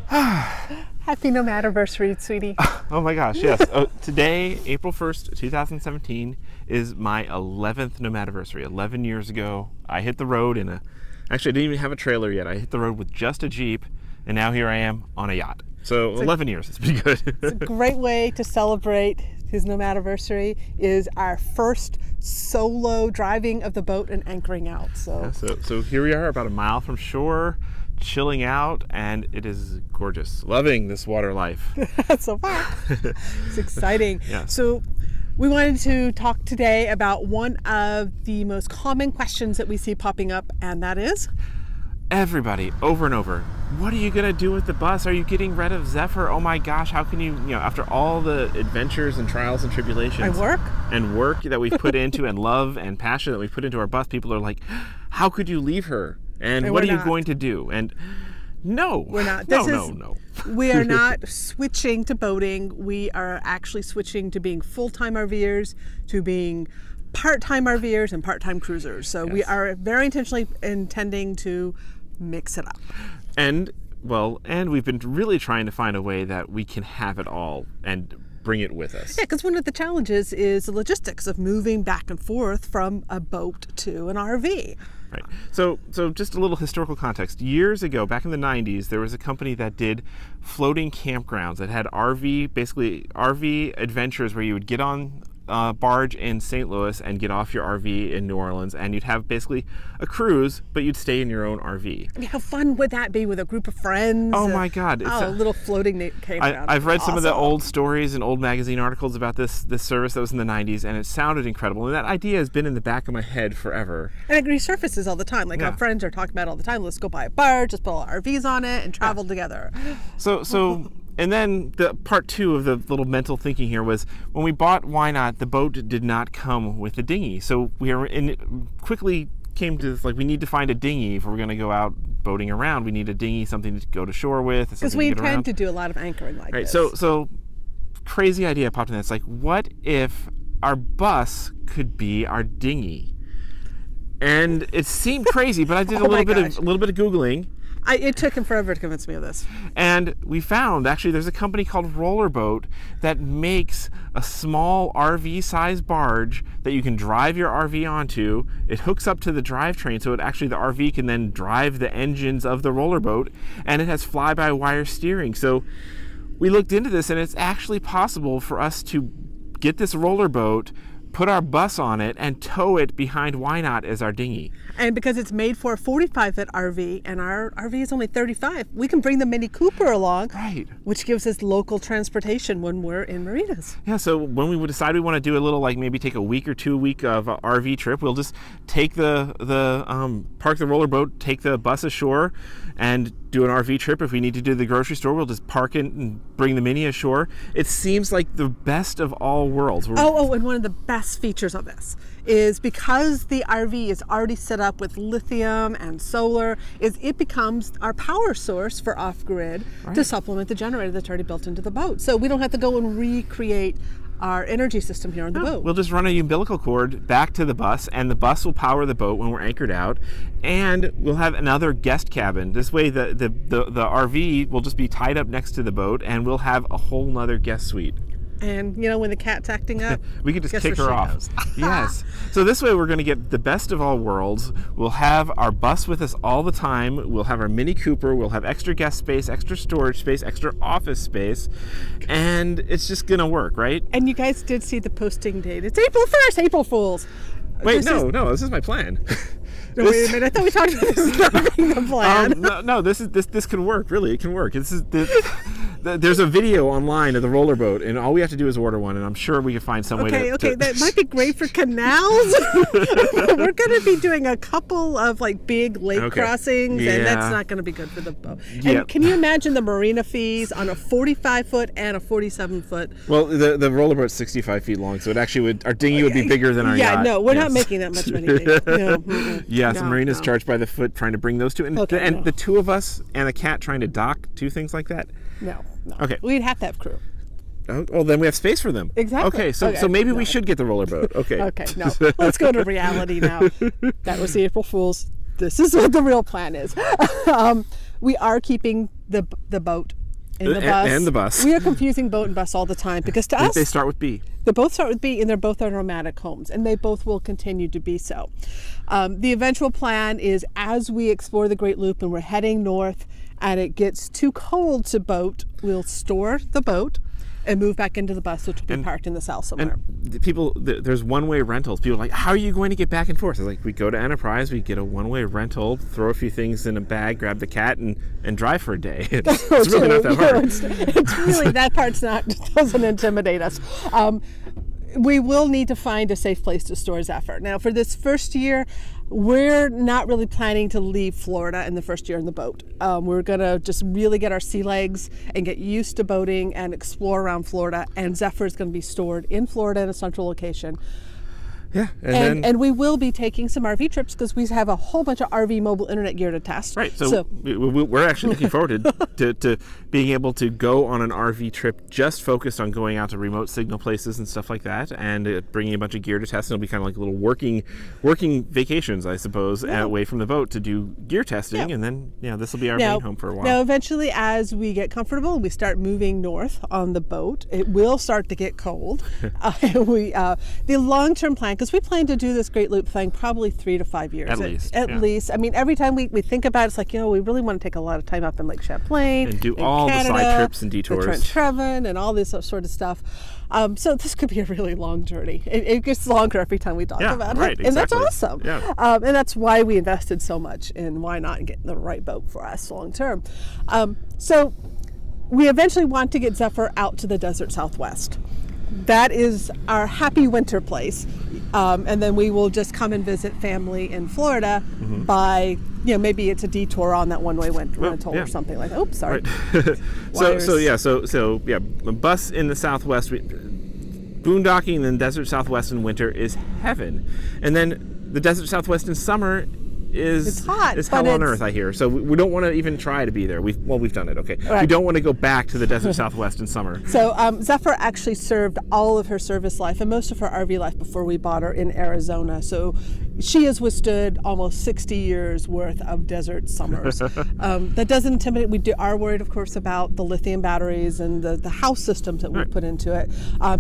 Happy Nomadiversary, sweetie. Oh my gosh, yes. Today, April 1st, 2017, is my 11th Nomadiversary. 11 years ago, I hit the road actually I didn't even have a trailer yet. I hit the road with just a Jeep, and now here I am on a yacht. So 11 years, it's pretty good. It's a great way to celebrate his Nomadiversary, is our first solo driving of the boat and anchoring out. So here we are about a mile from shore, chilling out, and it is gorgeous. Loving this water life. So far. It's exciting. Yeah. So we wanted to talk today about one of the most common questions that we see popping up, and that is? Everybody, over and over, what are you going to do with the bus? Are you getting rid of Zephyr? Oh my gosh, how can you after all the adventures and trials and tribulations and work that we've put into and love and passion that we've put into our bus, people are like, how could you leave her? And what are you going to do? And no, we're not. No. We are not switching to boating. We are actually switching to being full-time RVers, to being part-time RVers and part-time cruisers. So yes. We are very intentionally intending to mix it up. And we've been really trying to find a way that we can have it all and bring it with us. Yeah, because one of the challenges is the logistics of moving back and forth from a boat to an RV. Right. So just a little historical context. Years ago, back in the 90s, there was a company that did floating campgrounds that had RV adventures where you would get on a barge in St. Louis and get off your RV in New Orleans, and you'd have basically a cruise, but you'd stay in your own RV. I mean, how fun would that be with a group of friends? Oh my God. It's a little floating campground. I've read some of the old stories and old magazine articles about this service that was in the 90s, and it sounded incredible. And that idea has been in the back of my head forever. And it resurfaces all the time. Like our friends are talking about all the time. Let's go buy a barge, just put all our RVs on it, and travel together. And then the part two of the little mental thinking here was, when we bought Why Not, the boat did not come with a dinghy. So quickly came to this, like, we need to find a dinghy if we're going to go out boating around. We need a dinghy, something to go to shore with. Because we intend to do a lot of anchoring like this. So crazy idea popped in. It's like, what if our bus could be our dinghy? And it seemed crazy, but I did a little bit of Googling. It took him forever to convince me of this. And we found, actually, there's a company called Rollerboat that makes a small RV-sized barge that you can drive your RV onto. It hooks up to the drivetrain, so the RV can then drive the engines of the Rollerboat, and it has fly-by-wire steering. So we looked into this, and it's actually possible for us to get this Rollerboat, put our bus on it, and tow it behind Why Not as our dinghy. And because it's made for a 45-foot RV, and our RV is only 35, we can bring the Mini Cooper along, right? Which gives us local transportation when we're in marinas. Yeah, so when we would decide we want to do a little, maybe take a week or 2 week of RV trip, we'll just take park the Rollerboat, take the bus ashore, and do an RV trip. If we need to do the grocery store, we'll just park it and bring the Mini ashore. It seems like the best of all worlds. And one of the best features of this is, because the RV is already set up with lithium and solar, it becomes our power source for off-grid to supplement the generator that's already built into the boat. So we don't have to go and recreate our energy system here on the boat. We'll just run a umbilical cord back to the bus, and the bus will power the boat when we're anchored out, and we'll have another guest cabin. This way the RV will just be tied up next to the boat, and we'll have a whole nother guest suite. And when the cat's acting up, we can just kick her off. Yes. So this way we're going to get the best of all worlds. We'll have our bus with us all the time. We'll have our Mini Cooper. We'll have extra guest space, extra storage space, extra office space. And it's just going to work, right? And you guys did see the posting date. It's April 1st, April Fools. Wait, no, this is my plan. No, wait a minute. I thought we talked about this not being the plan. No, this can work. Really, it can work. There's a video online of the Rollerboat, and all we have to do is order one, and I'm sure we can find some way to... Okay, that might be great for canals. We're going to be doing a couple of big lake crossings, and that's not going to be good for the boat. Yeah. And can you imagine the marina fees on a 45-foot and a 47-foot? Well, the Rollerboat's 65 feet long, so our dinghy would be bigger than our yacht. Yeah, no, we're not making that much money. No. Yes, marina's charged by the foot, trying to bring those two. And, the two of us and a cat trying to dock, two things like that? No. Okay. We'd have to have crew. Oh, well, then we have space for them. Exactly. Okay, so maybe we should get the Rollerboat. Okay. Okay, no. Let's go to reality now. That was the April Fool's. This is what the real plan is. We are keeping the boat in the bus. And the bus. We are confusing boat and bus all the time because to us, they start with B. They both start with B, and they're both our nomadic homes, and they both will continue to be so. The eventual plan is, as we explore the Great Loop and we're heading north and it gets too cold to boat, we'll store the boat and move back into the bus, which will be parked in the south somewhere. And there's one-way rentals. People are like, how are you going to get back and forth? It's like, we go to Enterprise, we get a one-way rental, throw a few things in a bag, grab the cat, and drive for a day. It's really not that hard. It's really, that part's doesn't intimidate us. We will need to find a safe place to store Zephyr. Now, for this first year, we're not really planning to leave Florida in the first year in the boat. We're going to just really get our sea legs and get used to boating and explore around Florida. And Zephyr is going to be stored in Florida in a central location. Yeah, and we will be taking some RV trips because we have a whole bunch of RV mobile internet gear to test. Right, so we're actually looking forward to being able to go on an RV trip just focused on going out to remote signal places and stuff like that, and bringing a bunch of gear to test. And it'll be kind of like little working vacations, I suppose, away from the boat to do gear testing, and then this will be our main home for a while. Now, eventually, as we get comfortable and we start moving north on the boat, it will start to get cold. The long-term plan, because we plan to do this Great Loop thing probably 3 to 5 years. At least. I mean, every time we think about it, it's like, we really want to take a lot of time up in Lake Champlain. And do all Canada, the side trips and detours. The Trent Trevin and all this sort of stuff. So this could be a really long journey. It gets longer every time we talk about it. Exactly. And that's awesome. Yeah. And that's why we invested so much in why not get the right boat for us long term. So we eventually want to get Zephyr out to the desert Southwest. That is our happy winter place. And then we will just come and visit family in Florida by, maybe it's a detour on that one-way rental or something like that. Oops, sorry. Right. so a bus in the Southwest, boondocking in the desert Southwest in winter is heaven. And then the desert Southwest in summer is hot. It's hell on earth, I hear. So we don't want to even try to be there. We've done it. Okay. Right. We don't want to go back to the desert Southwest in summer. So Zephyr actually served all of her service life and most of her RV life before we bought her in Arizona. So she has withstood almost 60 years worth of desert summers. That doesn't intimidate. We are worried, of course, about the lithium batteries and the house systems that we put into it.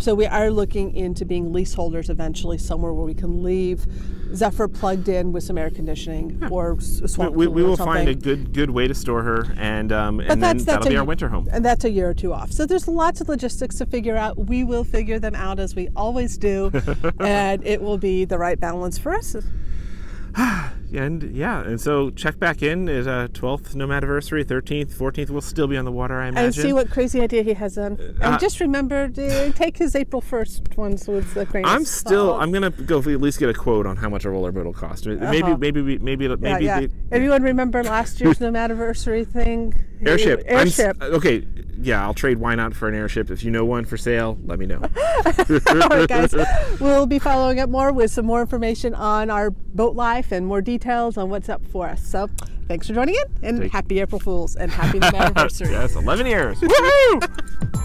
So we are looking into being leaseholders eventually somewhere where we can leave Zephyr plugged in with some air conditioning or swamp. We will find a good way to store her, and then that'll be our winter home. And that's a year or two off. So there's lots of logistics to figure out. We will figure them out as we always do, and it will be the right balance for us. And so check back in at 12th Nomadiversary, 13th, 14th. We'll still be on the water, I imagine. And see what crazy idea he has on. And just remember to take his April 1st ones with the grain of salt. I'm gonna go at least get a quote on how much a rollerboat will cost. Maybe. Everyone remember last year's Nomadiversary thing? Airship. Okay. Yeah, I'll trade why not for an airship. If you know one for sale, let me know. All right, guys. We'll be following up more with some more information on our boat life and more details on what's up for us. So thanks for joining in, and happy April Fools and happy Nomadiversary. Yes, 11 years. Woohoo!